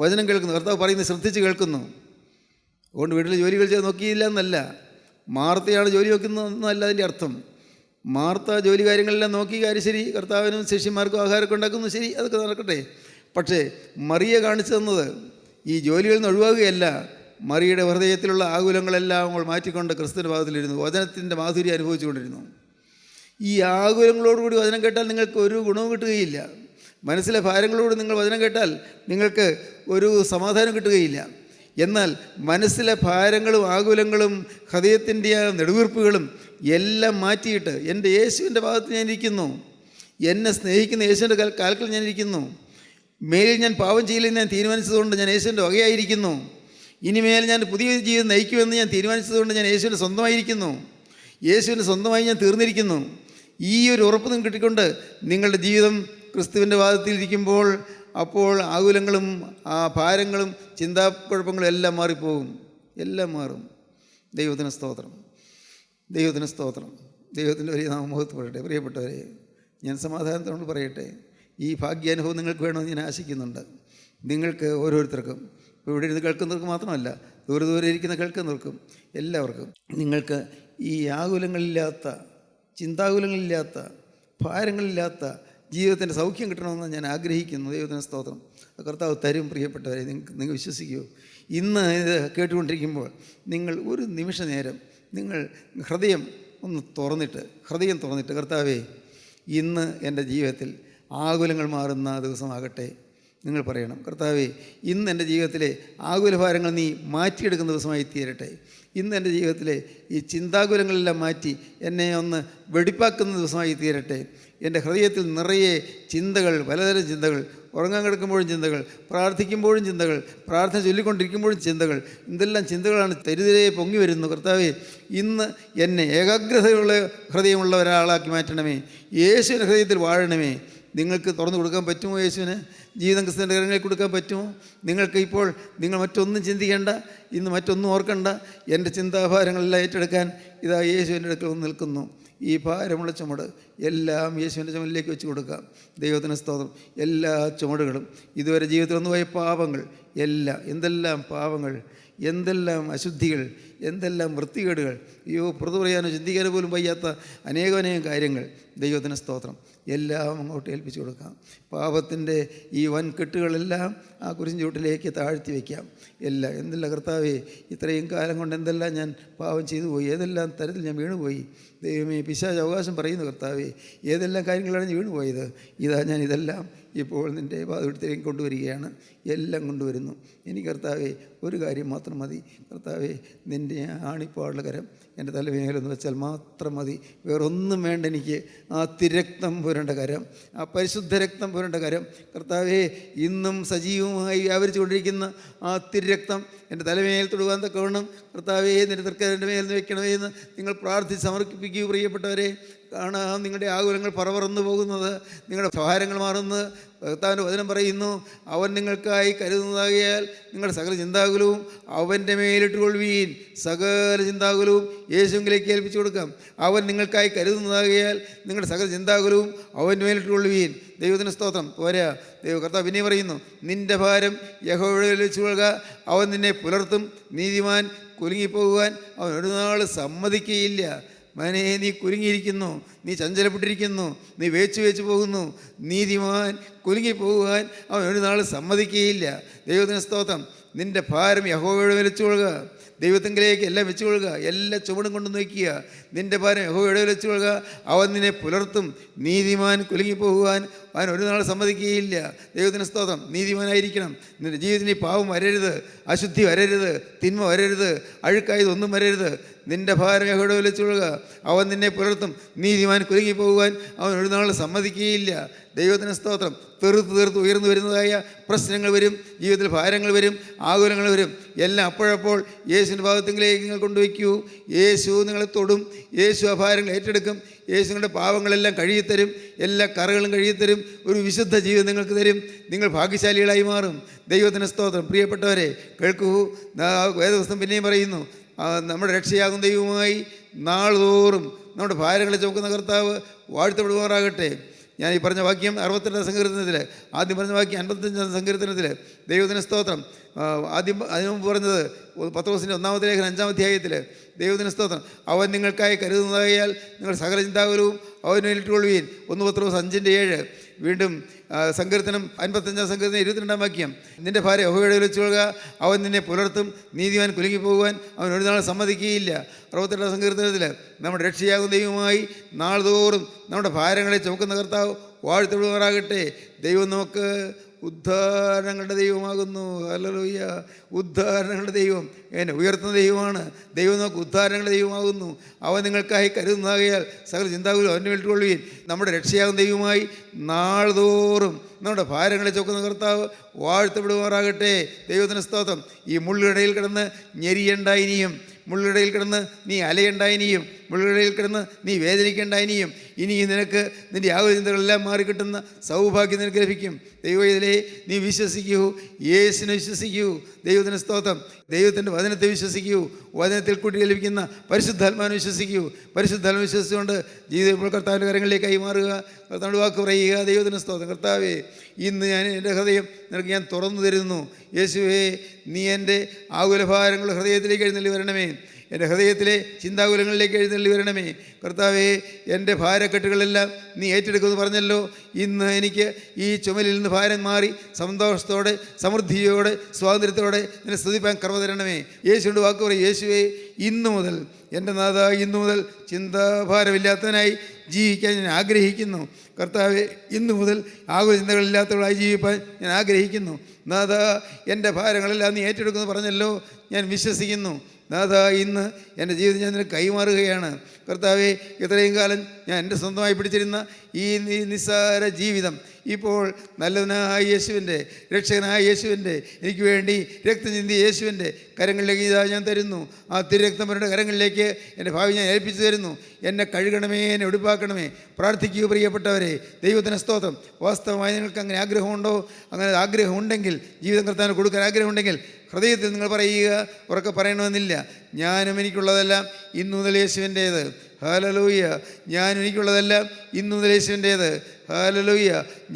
വചനം കേൾക്കുന്നു, കർത്താവ് പറയുന്നത് ശ്രദ്ധിച്ച് കേൾക്കുന്നു. അതുകൊണ്ട് വീട്ടിൽ ജോലികൾ ചെയ്ത് നോക്കിയില്ല എന്നല്ല, മാർത്തയാണ് ജോലി നോക്കുന്നതെന്നല്ല അതിൻ്റെ അർത്ഥം. മാർത്ത ജോലി കാര്യങ്ങളെല്ലാം നോക്കി, കാര്യം ശരി, കർത്താവിനും ശിഷ്യന്മാർക്കും ആഹാരമൊക്കെ ഉണ്ടാക്കുന്നു, ശരി, അതൊക്കെ നടക്കട്ടെ. പക്ഷേ മറിയ കാണിച്ചു തന്നത് ഈ ജോലികളിൽ നിന്ന് ഒഴിവാകുകയല്ല, മറിയുടെ ഹൃദയത്തിലുള്ള ആകുലങ്ങളെല്ലാം അവൾ മാറ്റിക്കൊണ്ട് ക്രിസ്തുവിൻ്റെ ഭാഗത്തിലിരുന്നു, വചനത്തിൻ്റെ മാധുര്യം അനുഭവിച്ചുകൊണ്ടിരുന്നു. ഈ ആകുലങ്ങളോടുകൂടി വചനം കേട്ടാൽ നിങ്ങൾക്ക് ഒരു ഗുണവും കിട്ടുകയില്ല. മനസ്സിലെ ഭാരങ്ങളോട് നിങ്ങൾ വചനം കേട്ടാൽ നിങ്ങൾക്ക് ഒരു സമാധാനം കിട്ടുകയില്ല. എന്നാൽ മനസ്സിലെ ഭാരങ്ങളും ആകുലങ്ങളും ഹൃദയത്തിൻ്റെ നെടുവീർപ്പുകളും എല്ലാം മാറ്റിയിട്ട് എൻ്റെ യേശുവിൻ്റെ ഭാഗത്ത് ഞാനിരിക്കുന്നു, എന്നെ സ്നേഹിക്കുന്ന യേശുവിൻ്റെ കാൽക്കൽ ഞാനിരിക്കുന്നു, മേലിൽ ഞാൻ പാപം ചെയ്യില്ലെന്ന് ഞാൻ തീരുമാനിച്ചതുകൊണ്ട് ഞാൻ യേശുവിൻ്റെ വകയായിരിക്കുന്നു, ഇനിമേൽ ഞാൻ പുതിയ ജീവിതം നയിക്കുമെന്ന് ഞാൻ തീരുമാനിച്ചതുകൊണ്ട് ഞാൻ യേശുവിൻ്റെ സ്വന്തമായിരിക്കുന്നു, യേശുവിൻ്റെ സ്വന്തമായി ഞാൻ തീർന്നിരിക്കുന്നു. ഈ ഒരു ഉറപ്പ് നിങ്ങൾക്ക് കിട്ടിക്കൊണ്ട് നിങ്ങളുടെ ജീവിതം ക്രിസ്തുവിൻ്റെ വാദത്തിലിരിക്കുമ്പോൾ അപ്പോൾ ആകുലങ്ങളും ഭാരങ്ങളും ചിന്താക്കുഴപ്പങ്ങളും എല്ലാം മാറിപ്പോകും, എല്ലാം മാറും. ദൈവത്തിന് സ്തോത്രം. ദൈവത്തിന് സ്തോത്രം. ദൈവത്തിൻ്റെ വലിയ നാമമഹത്വപ്പെടട്ടെ. പ്രിയപ്പെട്ടവരെ, ഞാൻ സമാധാനത്തോട് പറയട്ടെ, ഈ ഭാഗ്യാനുഭവം നിങ്ങൾക്ക് വേണമെന്ന് ഞാൻ ആശിക്കുന്നുണ്ട്. നിങ്ങൾക്ക് ഓരോരുത്തർക്കും, ഇപ്പോൾ ഇവിടെ ഇരുന്ന് കേൾക്കുന്നവർക്ക് മാത്രമല്ല, ദൂരെ ഇരിക്കുന്ന കേൾക്കുന്നവർക്കും എല്ലാവർക്കും നിങ്ങൾക്ക് ഈ ആകുലങ്ങളില്ലാത്ത, ചിന്താകുലങ്ങളില്ലാത്ത, ഭാരങ്ങളില്ലാത്ത ജീവിതത്തിൻ്റെ സൗഖ്യം കിട്ടണമെന്ന് ഞാൻ ആഗ്രഹിക്കുന്നു. ദൈവത്തിന് സ്തോത്രം. കർത്താവ് തരും. പ്രിയപ്പെട്ടവരെ, നിങ്ങൾ വിശ്വസിക്കുമോ? ഇന്ന് ഇത് കേട്ടുകൊണ്ടിരിക്കുമ്പോൾ നിങ്ങൾ ഒരു നിമിഷ നേരം നിങ്ങൾ ഹൃദയം തുറന്നിട്ട് കർത്താവേ, ഇന്ന് എൻ്റെ ജീവിതത്തിൽ ആകുലങ്ങൾ മാറുന്ന ദിവസമാകട്ടെ. നിങ്ങൾ പറയണം, കർത്താവേ, ഇന്ന് എൻ്റെ ജീവിതത്തിലെ ആകുലഭാരങ്ങൾ നീ മാറ്റിയെടുക്കുന്ന ദിവസമായി തീരട്ടെ. ഇന്ന് എൻ്റെ ജീവിതത്തിലെ ഈ ചിന്താകുലങ്ങളെല്ലാം മാറ്റി എന്നെ ഒന്ന് വെടിപ്പാക്കുന്ന ദിവസമായി തീരട്ടെ. എൻ്റെ ഹൃദയത്തിൽ നിറയെ ചിന്തകൾ, പലതരം ചിന്തകൾ, ഉറങ്ങാൻ കിടക്കുമ്പോഴും ചിന്തകൾ, പ്രാർത്ഥിക്കുമ്പോഴും ചിന്തകൾ, പ്രാർത്ഥന ചൊല്ലിക്കൊണ്ടിരിക്കുമ്പോഴും ചിന്തകൾ, എന്തെല്ലാം ചിന്തകളാണ് തെരുതിരെ പൊങ്ങി വരുന്നു. കർത്താവേ, ഇന്ന് എന്നെ ഏകാഗ്രതയുള്ള ഹൃദയമുള്ള ഒരാളാക്കി മാറ്റണമേ. യേശുവിൻ്റെ ഹൃദയത്തിൽ വാഴണമേ. നിങ്ങൾക്ക് തുറന്നു കൊടുക്കാൻ പറ്റുമോ? യേശുവിന് ജീവിതം ക്രിസ്തുവിൻ്റെ കരങ്ങളിൽ കൊടുക്കാൻ പറ്റുമോ? നിങ്ങൾക്ക് ഇപ്പോൾ നിങ്ങൾ മറ്റൊന്നും ചിന്തിക്കേണ്ട, ഇന്ന് മറ്റൊന്നും ഓർക്കണ്ട. എൻ്റെ ചിന്താഭാരങ്ങളെല്ലാം ഏറ്റെടുക്കാൻ ഇതാ യേശുവിൻ്റെ അടുക്കൽ വന്ന് നിൽക്കുന്നു. ഈ ഭാരമുള്ള ചുമട് എല്ലാം യേശുവിൻ്റെ ചുമലിലേക്ക് വെച്ച് കൊടുക്കാം. ദൈവത്തിന് സ്തോത്രം. എല്ലാ ചുമടുകളും, ഇതുവരെ ജീവിതത്തിൽ വന്നുപോയ പാപങ്ങൾ എല്ലാം, എന്തെല്ലാം പാപങ്ങൾ, എന്തെല്ലാം അശുദ്ധികൾ, എന്തെല്ലാം വൃത്തികേടുകൾ, പുറത്തു പറയാനോ ചിന്തിക്കാനോ പോലും വയ്യാത്ത അനേകം കാര്യങ്ങൾ, ദൈവത്തിന് സ്തോത്രം, എല്ലാം അങ്ങോട്ട് ഏൽപ്പിച്ചു കൊടുക്കാം. പാപത്തിൻ്റെ ഈ വൻ കെട്ടുകളെല്ലാം ആ കുരിശിൻ ചുവട്ടിലേക്ക് താഴ്ത്തി വയ്ക്കാം. എന്തെല്ലാം കർത്താവേ, ഇത്രയും കാലം കൊണ്ട് എന്തെല്ലാം ഞാൻ പാപം ചെയ്തു പോയി, ഏതെല്ലാം തരത്തിൽ ഞാൻ വീണുപോയി. ദൈവമേ, പിശാച് അവകാശം പറയുന്നു കർത്താവേ, ഏതെല്ലാം കാര്യങ്ങളാണ് ഞാൻ വീണുപോയത്. ഞാൻ ഇതെല്ലാം ഇപ്പോൾ നിൻ്റെ പാദപീഠത്തിലേക്ക് കൊണ്ടുവരികയാണ്. എല്ലാം കൊണ്ടുവരുന്നു. എനിക്ക് കർത്താവേ ഒരു കാര്യം മാത്രം മതി. കർത്താവേ, നിൻ്റെ ആണിപ്പാടുള്ള കരം എൻ്റെ തലവേലൊന്ന് വെച്ചാൽ മാത്രം മതി. വേറൊന്നും വേണ്ട എനിക്ക്. ആ തിരക്തം പുരണ്ട കരം, ആ പരിശുദ്ധ രക്തം പുരണ്ട കരം, കർത്താവേ, ഇന്നും സജീവമായി വ്യാപരിച്ചു കൊണ്ടിരിക്കുന്ന ആ തിരക്തം എൻ്റെ തലമേൽ തൊടുവാൻ തക്കവണ്ണം കർത്താവേ, നിൻ്റെ തൃക്കരൻ്റെ മേൽ നിന്ന് വെക്കണമേ എന്ന് നിങ്ങൾ പ്രാർത്ഥിച്ച് സമർപ്പിക്കൂ. പ്രിയപ്പെട്ടവരെ, കാണാം നിങ്ങളുടെ ആകുലങ്ങൾ പറന്നു പോകുന്നത്, നിങ്ങളുടെ ഭാരങ്ങൾ മാറുന്നത്. കർത്താവിൻ്റെ വചനം പറയുന്നു, അവൻ നിങ്ങൾക്കായി കരുതുന്നതാകിയാൽ നിങ്ങളുടെ സകല ചിന്താകുലവും അവൻ്റെ മേലിട്ട് കൊള്ളുവീൻ. സകല ചിന്താകുലവും യേശുവിലേക്ക് ഏൽപ്പിച്ചു കൊടുക്കാം. അവൻ നിങ്ങൾക്കായി കരുതുന്നതാകിയാൽ നിങ്ങളുടെ സകല ചിന്താകുലവും അവൻ്റെ മേലിട്ട് കൊള്ളുവീൻ. ദൈവത്തിന് സ്തോത്രം. പോരാ, കർത്താവ് പിന്നെ പറയുന്നു, നിൻ്റെ ഭാരം യഹോവയിൽ വെച്ച് കൊള്ളുക, അവൻ നിന്നെ പുലർത്തും. നീതിമാൻ കുലുങ്ങിപ്പോകുവാൻ അവൻ ഒരു നാൾ സമ്മതിക്കുകയില്ല. മനെ, നീ കുലുങ്ങിയിരിക്കുന്നു, നീ ചഞ്ചലപ്പെട്ടിരിക്കുന്നു, നീ വേച്ചു പോകുന്നു. നീതിമാൻ കുലുങ്ങിപ്പോകുവാൻ അവൻ ഒരു നാൾ സമ്മതിക്കുകയില്ല. ദൈവത്തിന് സ്തോത്രം. നിൻ്റെ ഭാരം യഹോവയുടെ മേൽ വെച്ച് കൊള്ളുക. ദൈവത്തിങ്കിലേക്ക് എല്ലാം വെച്ച് കൊള്ളുക. എല്ലാ ചുവടും കൊണ്ട് നോക്കുക. നിൻ്റെ ഭാരം യഹോവയുടെ വെച്ച് കൊള്ളുക, അവൻ നിന്നെ പുലർത്തും. നീതിമാൻ കുലുങ്ങിപ്പോകുവാൻ അവൻ ഒരു നാൾ സമ്മതിക്കുകയില്ല. ദൈവത്തിന് സ്തോത്രം. നീതിമാനായിരിക്കണം. നിൻ്റെ ജീവിതത്തിൽ പാവം വരരുത്, അശുദ്ധി വരരുത്, തിന്മ വരരുത്, അഴുക്കായതൊന്നും വരരുത്. നിൻ്റെ ഭാരം യഹോവയുടെ വെച്ച് കൊള്ളുക, അവൻ നിന്നെ പുലർത്തും. നീതിമാൻ കുലുങ്ങിപ്പോകുവാൻ അവൻ ഒരു നാൾ സമ്മതിക്കുകയില്ല. ദൈവത്തിന് സ്തോത്രം. തീർത്ത് ഉയർന്നു വരുന്നതായ പ്രശ്നങ്ങൾ വരും, ജീവിതത്തിൽ ഭാരങ്ങൾ വരും, ആകുലങ്ങൾ വരും. എല്ലാം അപ്പോഴപ്പോൾ യേശുവിൻ്റെ ഭാഗത്തെങ്കിലേക്ക് നിങ്ങൾ കൊണ്ടുവയ്ക്കൂ. യേശു നിങ്ങളെ തൊടും. യേശു ആ ഭാരങ്ങൾ ഏറ്റെടുക്കും. യേശു നിങ്ങളുടെ പാവങ്ങളെല്ലാം കഴുകിത്തരും. എല്ലാ കറകളും കഴുകിത്തരും. ഒരു വിശുദ്ധ ജീവിതം നിങ്ങൾക്ക് തരും. നിങ്ങൾ ഭാഗ്യശാലികളായി മാറും. ദൈവത്തിന് സ്തോത്രം. പ്രിയപ്പെട്ടവരെ, കേൾക്കൂ. വേദപുസ്തകം പിന്നെയും പറയുന്നു, നമ്മുടെ രക്ഷയാകും ദൈവമായി നാൾതോറും നമ്മുടെ ഭാരങ്ങളെ ചുമക്കുന്ന കർത്താവ് വാഴ്ത്തപ്പെടുമാറാകട്ടെ. ഞാൻ ഈ പറഞ്ഞ വാക്യം 62 സങ്കീർത്തനത്തിൽ, ആദ്യം പറഞ്ഞ വാക്യം 55 സങ്കീർത്തനത്തിൽ. ദൈവത്തിന് സ്തോത്രം. ആദ്യം അതിനു മുമ്പ് പറഞ്ഞത് പത്രോസിൻ്റെ 1-ാമത്തെ ലേഖനം 5-ാം അധ്യായത്തിൽ. ദൈവത്തിന് സ്തോത്രം. അവൻ നിങ്ങൾക്കായി കരുതുന്നതായാൽ നിങ്ങൾ സകല ചിന്താകുലവും അവന് നേരിട്ട് കൊള്ളുവീൻ. 1 പത്രോസ് 5:7. വീണ്ടും സങ്കീർത്തനം 55-ാം സങ്കീർത്തനം 22-ാം വാക്യം. നിൻ്റെ ഭാര്യ യഹോവയുടെ വെച്ച് കൊള്ളുക, അവൻ നിന്നെ പുലർത്തും. നീതിമാൻ കുലുങ്ങിപ്പോകുവാൻ അവൻ ഒരു നാൾ സമ്മതിക്കുകയില്ല. 62-ാം സങ്കീർത്തനത്തിൽ നമ്മുടെ രക്ഷയാകും ദൈവമായി നാൾതോറും നമ്മുടെ ഭാരങ്ങളെ ചുമക്കുന്ന കർത്താവ് വാഴ്ത്തപ്പെടുമാറാകട്ടെ. ദൈവം നമുക്ക് ഉദ്ധാരണങ്ങളുടെ ദൈവമാകുന്നു. ഹല്ലേലൂയ. ഉദ്ധാരണങ്ങളുടെ ദൈവം, എന്നെ ഉയർത്തുന്ന ദൈവമാണ്. ദൈവം നമുക്ക് ഉദ്ധാരണങ്ങളുടെ ദൈവമാകുന്നു. അവൻ നിങ്ങൾക്കായി കരുതുന്നതാകയാൽ സകല ചിന്താകുലവും അവൻ്റെ മേൽ കൊള്ളുവീൻ. നമ്മുടെ രക്ഷയാകുന്ന ദൈവമായി നാൾതോറും നമ്മുടെ ഭാരങ്ങളെ ചുമക്കുന്ന കർത്താവ് വാഴ്ത്തപ്പെടുമാറാകട്ടെ. ദൈവത്തിന് സ്തോത്രം. ഈ മുള്ളിടയിൽ കിടന്ന് ഞെരിയണ്ട ഇനിയും, മുള്ളിടയിൽ കിടന്ന് നീ അലയണ്ട ഇനിയും, മുള്ളിടയിൽ കിടന്ന് നീ വേദനിക്കേണ്ട ഇനിയും. ഇനി നിനക്ക് നിൻ്റെ ആകുല ചിന്തകളെല്ലാം മാറിക്കിട്ടുന്ന സൗഭാഗ്യം നിനക്ക് ലഭിക്കും. ദൈവത്തിലെ നീ വിശ്വസിക്കൂ, യേശുവിനെ വിശ്വസിക്കൂ. ദൈവത്തിന് സ്തോത്രം. ദൈവത്തിൻ്റെ വചനത്തെ വിശ്വസിക്കൂ. വചനത്തിൽ കൂട്ടി ലഭിക്കുന്ന പരിശുദ്ധാത്മാവിനെ വിശ്വസിക്കൂ. പരിശുദ്ധാത്മാവിനെ വിശ്വസിച്ചുകൊണ്ട് ജീവിതം ഇപ്പോൾ കർത്താവിൻ്റെ കരങ്ങളിലേക്കായി മാറുക. കർത്താവിൻ്റെ വാക്ക് പറയുക. ദൈവത്തിന് സ്തോത്രം. കർത്താവേ, ഇന്ന് എൻ്റെ ഹൃദയം നിനക്ക് ഞാൻ തുറന്നു തരുന്നു. യേശുവേ, നീ എൻ്റെ ആകുലഭാരങ്ങളുടെ ഹൃദയത്തിലേക്ക് എഴുന്നള്ളി വരണമേ. എൻ്റെ ഹൃദയത്തിലെ ചിന്താകുലങ്ങളിലേക്ക് എഴുന്നള്ളി വരണമേ. കർത്താവേ, എൻ്റെ ഭാരക്കെട്ടുകളെല്ലാം നീ ഏറ്റെടുക്കുമെന്ന് പറഞ്ഞല്ലോ. ഇന്ന് എനിക്ക് ഈ ചുമലിൽ നിന്ന് ഭാരം മാറി സന്തോഷത്തോടെ, സമൃദ്ധിയോടെ, സ്വാതന്ത്ര്യത്തോടെ നിന്നെ സ്തുതിപ്പാൻ കർമ്മ തരണമേ. യേശുവിൻ്റെ വാക്ക് പറയും. യേശുവേ, ഇന്നു മുതൽ എൻ്റെ നാഥ, ഇന്നു മുതൽ ചിന്താഭാരമില്ലാത്തവനായി ജീവിക്കാൻ ഞാൻ ആഗ്രഹിക്കുന്നു. കർത്താവെ, ഇന്നു മുതൽ ആകുല ചിന്തകളില്ലാത്തവളായി ജീവിക്കാൻ ഞാൻ ആഗ്രഹിക്കുന്നു. നാഥ, എൻ്റെ ഭാരങ്ങളെല്ലാം നീ ഏറ്റെടുക്കുമെന്ന് പറഞ്ഞല്ലോ. ഞാൻ വിശ്വസിക്കുന്നു. നാഥ, ഇന്ന് എൻ്റെ ജീവിതം ഞാൻ നിനക്ക് കൈമാറുകയാണ്. കർത്താവേ, ഇത്രയും കാലം ഞാൻ എൻ്റെ സ്വന്തമായി പിടിച്ചിരുന്ന ഈ നിസ്സാര ജീവിതം ഇപ്പോൾ നല്ലവനായ യേശുവിൻ്റെ, രക്ഷകനായ യേശുവിൻ്റെ, എനിക്ക് വേണ്ടി രക്തം ചിന്തിയ യേശുവിൻ്റെ കരങ്ങളിലേക്ക് ഇതാ ഞാൻ തരുന്നു. ആ തിരുരക്തമരുടെ കരങ്ങളിലേക്ക് എൻ്റെ ഭാവി ഞാൻ ഏൽപ്പിച്ചു തരുന്നു. എന്നെ കഴുകണമേ, എന്നെ വെടിപ്പാക്കണമേ. പ്രാർത്ഥിക്കൂ പ്രിയപ്പെട്ടവരെ. ദൈവത്തിന് സ്തോത്രം. വാസ്തവമായി നിങ്ങൾക്ക് അങ്ങനെ ആഗ്രഹമുണ്ടോ? അങ്ങനെ ആഗ്രഹമുണ്ടെങ്കിൽ, ജീവിതം കർത്താവിന് കൊടുക്കാൻ ആഗ്രഹമുണ്ടെങ്കിൽ ഹൃദയത്തിൽ നിങ്ങൾ പറയുക, ഉറക്കെ പറയണമെന്നില്ല. ഞാനും എനിക്കുള്ളതെല്ലാം ഇന്നു മുതൽ യേശുവിൻ്റേത്. ഹല്ലേലൂയ. ഞാനും എനിക്കുള്ളതെല്ലാം ഇന്നു മുതൽ യേശുവിൻ്റേത്. ഹല്ലേലൂയ.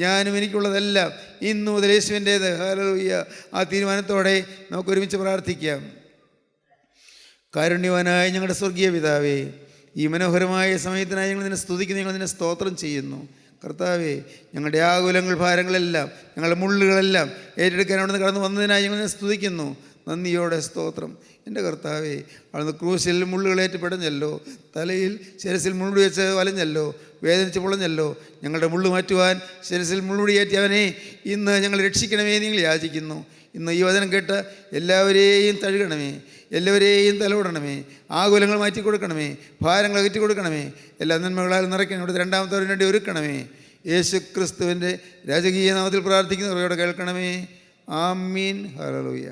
ഞാനും എനിക്കുള്ളതെല്ലാം ഇന്നു മുതൽ യേശുവിൻ്റേത്. ഹല്ലേലൂയ. ആ തീരുമാനത്തോടെ നമുക്ക് ഒരുമിച്ച് പ്രാർത്ഥിക്കാം. കാരുണ്യവാനായ ഞങ്ങളുടെ സ്വർഗീയ പിതാവേ, ഈ മനോഹരമായ സമയത്തിനായി ഞങ്ങൾ നിന്നെ സ്തുതിക്കുന്നു, ഞങ്ങൾ നിന്നെ സ്തോത്രം ചെയ്യുന്നു. കർത്താവേ, ഞങ്ങളുടെ ആകുലങ്ങൾ, ഭാരങ്ങളെല്ലാം, ഞങ്ങളുടെ മുള്ളുകളെല്ലാം ഏറ്റെടുക്കാൻ അവിടുന്ന് കടന്നു വന്നതിനായി ഞങ്ങൾ നിന്നെ സ്തുതിക്കുന്നു. നന്ദിയോടെ സ്തോത്രം. എൻ്റെ കർത്താവേ, അവിടുന്ന് ക്രൂശിൽ മുള്ളുകളേറ്റ് പെടഞ്ഞല്ലോ, തലയിൽ ശിരസിൽ മുള്ളുടി വെച്ച് വലഞ്ഞല്ലോ, വേദനിച്ച് പൊളഞ്ഞല്ലോ. ഞങ്ങളുടെ മുള്ളു മാറ്റുവാൻ ശിരസിൽ മുള്ളുടിയേറ്റവനെ ഇന്ന് ഞങ്ങൾ രക്ഷിക്കണമേ നിങ്ങൾ യാചിക്കുന്നു. ഇന്ന് ഈ വചനം കേട്ട് എല്ലാവരെയും തഴുകണമേ, എല്ലാവരെയും തലോടണമേ, ആകുലങ്ങൾ മാറ്റി കൊടുക്കണമേ, ഭാരങ്ങൾ അകറ്റി കൊടുക്കണമേ, എല്ലാ നന്മകളാൽ നിറയ്ക്കണം. ഇവിടുത്തെ രണ്ടാമത്തവരിന് വേണ്ടി ഒരുക്കണമേ. യേശു ക്രിസ്തുവിൻ്റെ രാജകീയ നാമത്തിൽ പ്രാർത്ഥിക്കുന്നവരോട് കേൾക്കണമേ. ആമീൻ. ഹല്ലേലൂയ.